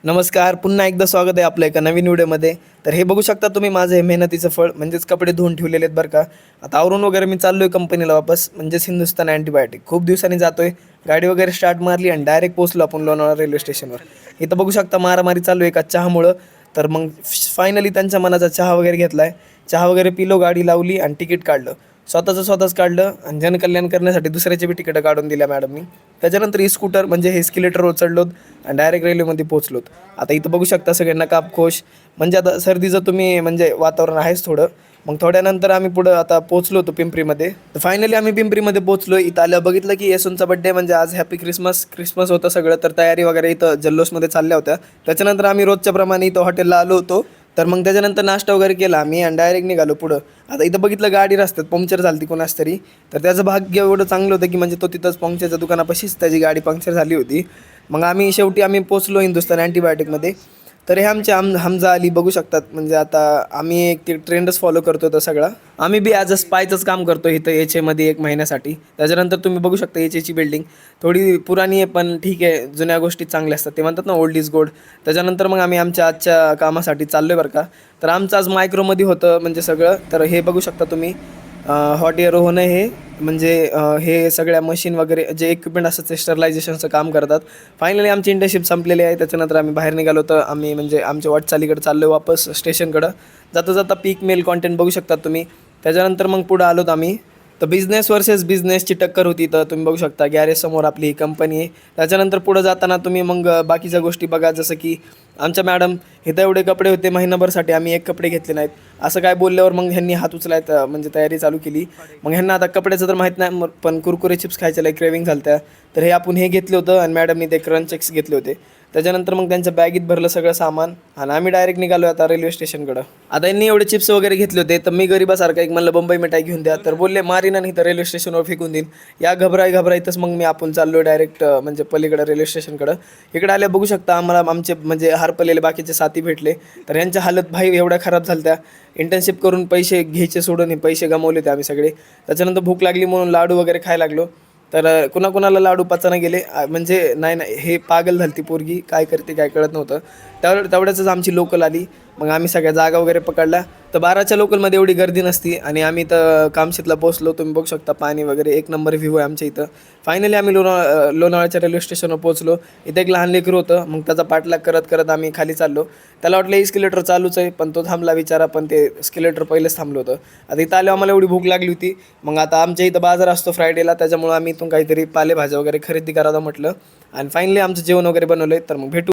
नमस्कार. पुन्हा एकदा स्वागत आहे आपलं एका नवीन व्हिडिओमध्ये. तर हे बघू शकता तुम्ही माझं हे मेहनतीचं फळ म्हणजेच कपडे धुवून ठेवलेले आहेत बरं का. आता आवरून वगैरे मी चाललो आहे कंपनीला वापस म्हणजेच हिंदुस्तान अँटिबायोटिक. खूप दिवसांनी जातो आहे. गाडी वगैरे स्टार्ट मारली आणि डायरेक्ट पोहोचलो आपण लोणावळा रेल्वे स्टेशनवर. इथं बघू शकता मारामारी चालू आहे एका चहामुळं. तर मग फायनली त्यांच्या मनाचा चहा वगैरे घेतला आहे. चहा वगैरे पिलो, गाडी लावली आणि तिकीट काढलं. स्वतःच काढलं आणि जनकल्याण करण्यासाठी दुसऱ्याचे बी तिकीटं काढून दिल्या मॅडमनी. त्याच्यानंतर स्कूटर म्हणजे हे एस्केलेटरवर चढलोत आणि डायरेक्ट रेल्वेमध्ये पोहोचलोत. आता इथं बघू शकता सगळ्यांना कापखोश म्हणजे आता सर्दीचं तुम्ही म्हणजे वातावरण आहेच थोडं. मग थोड्यानंतर आम्ही पुढं आता पोहोचलो होतो पिंपरीमध्ये. तर फायनली आम्ही पिंपरीमध्ये पोहोचलो. इथं आलं बघितलं की येसूंचा बड्डे म्हणजे आज हॅपी क्रिसमस होतं सगळं. तर तयारी वगैरे इथं जल्लोषमध्ये चालल्या होत्या. त्याच्यानंतर आम्ही रोजच्या प्रमाणे इथं हॉटेलला आलो होतो. तर मग त्याच्यानंतर नाश्ता वगैरे केला आम्ही आणि डायरेक्ट निघालो पुढं. आता इथं बघितलं गाडी रस्त्यात पंक्चर झाली ती कोणाच तरी. तर त्याचं भाग्य एवढं चांगलं होतं की म्हणजे तो तिथंच पंक्चरच्या दुकानापाशीच त्याची गाडी पंक्चर झाली होती. मग शेवटी आम्ही पोचलो हिंदुस्तान अँटिबायोटिकमध्ये. तर हे आमचे हमजा अली बघू शकतात म्हणजे आता आम्ही एक ते ट्रेंडच फॉलो करतो तो सगळा. आम्ही बी ॲज अ स्पायचंच काम करतो इथं एचएमध्ये 1 महिन्यासाठी. त्याच्यानंतर तुम्ही बघू शकता एचएची बिल्डिंग थोडी पुराणी आहे पण ठीक आहे, जुन्या गोष्टी चांगल्या असतात. ते म्हणतात ना ओल्ड इज गोल्ड. त्याच्यानंतर मग आम्ही आमच्या आजच्या कामासाठी चाललो आहे बरं का. तर आमचं आज मायक्रोमध्ये होतं म्हणजे सगळं. तर हे बघू शकता तुम्ही हॉट एअर होणं हे म्हणजे हे सगळ्या मशीन वगैरे जे इक्विपमेंट असतात ते स्टरलायझेशनचं काम करतात. फायनली आमची इंटर्नशिप संपलेली आहे. त्याच्यानंतर आम्ही बाहेर निघालो तर आम्ही म्हणजे आमच्या वाटचालीकडे चाललो वापस स्टेशनकडं. जाता जाता पीक मेल कॉन्टेंट बघू शकता तुम्ही. त्याच्यानंतर मग पुढं आलोत आम्ही. तर बिझनेस वर्सेस बिझनेसची टक्कर होती. तर तुम्ही बघू शकता गॅरेजसमोर आपली ही कंपनी आहे. त्याच्यानंतर पुढं जाताना तुम्ही मग बाकीच्या गोष्टी बघा जसं की आमच्या मॅडम इथं एवढे कपडे होते महिनाभरसाठी आम्ही एक कपडे घेतले नाहीत असं काय बोलल्यावर मग ह्यांनी हात उचलायत म्हणजे तयारी चालू केली. मग ह्यांना आता कपड्याचं तर माहीत नाही पण कुरकुरे चिप्स खायच्या लई क्रेविंग झालं त्या. तर हे आपण हे घेतले होतं आणि मॅडमनी ते क्रंच एक्स घेतले होते. त्याच्यानंतर मग त्यांच्या बॅगीत भरलं सगळं सामान आणि आम्ही डायरेक्ट निघालो आता रेल्वे स्टेशनकडं. आता यांनी एवढे चिप्स वगैरे घेतले होते तर मी गरीबासारखा एक म्हणलं बंबई मिठाई घेऊन द्या. तर बोलले मारीना नाही तर रेल्वे स्टेशनवर फेकून देईन. या घबराईतच मग आपण चाललो डायरेक्ट म्हणजे पलीकडं रेल्वे स्टेशनकडं. इकडे आल्या बघू शकता आम्हाला आमचे म्हणजे हारपलेले बाकीचे साथी भेटले. तर यांच्या हालत भाई एवढ्या खराब झाल्या त्या. इंटर्नशिप करून पैसे घ्यायचे सोडून हे पैसे गमावले होते आम्ही सगळे. त्याच्यानंतर भूक लागली म्हणून लाडू वगैरे खायला लागलो. तर कुणाकुणाला लाडू पचाना गेले म्हणजे नाही हे पागल झाली ती पोरगी काय करते काय कळत नव्हतं. तेवढ्याच आमची लोकल आली. मग आम्ही सगळ्या जागा वगैरे पकडल्या. तर 12च्या लोकलमध्ये एवढी गर्दी नसती आणि आम्ही तर कामशेतला पोहोचलो. तुम्ही बघू शकता पाणी वगैरे एक नंबर व्ह्यू आहे आमच्या इथं. फायनली आम्ही लोणावळ्याच्या रेल्वे स्टेशनवर पोहोचलो. इथं एक लहान लेकरू होतं मग त्याचा पाठलाग करत करत आम्ही खाली चाललो. त्याला वाटलं एस्केलेटर चालूच आहे पण तो थांबला बिचारा पण ते एस्केलेटर पहिलेच थांबलं होतं. आता इथं आल्यावर आम्हाला एवढी भूक लागली होती. मग आता आमच्या इथं बाजार असतो फ्रायडेला त्याच्यामुळे आम्ही इथून काहीतरी पालेभाज्या वगैरे खरेदी करायला म्हटलं आणि फायनली आमचं जेवण वगैरे बनवलं आहे. तर मग भेटू.